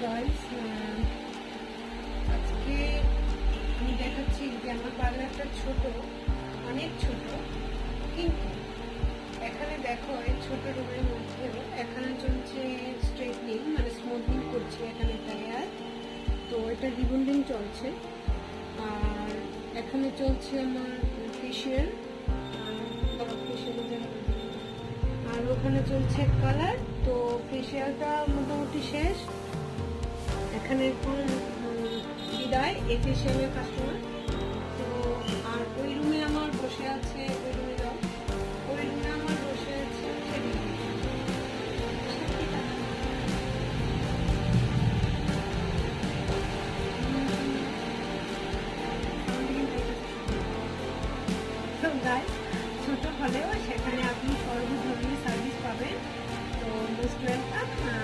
Guys, আজকে আমি দেখাচ্ছি যে আমার পার্লারটা ছোট, অনেক ছোট, কিন্তু এখানে দেখো এই ছোট রুমের মধ্যেও এখানে চলছে স্ট্রেটনিং, মানে স্মুথনিং করছে এখানে হেয়ার। তো এটা রিবন্ডিং চলছে, আর এখানে চলছে আমার ফেশিয়াল, আর ওখানে চলছে কালার। তো ফেশিয়ালটা মোটামুটি শেষ, এখানে এখন বিদায় এই ফেশিয়ালের কাস্টমার। তো আর ওই রুমে আমার বসে আছে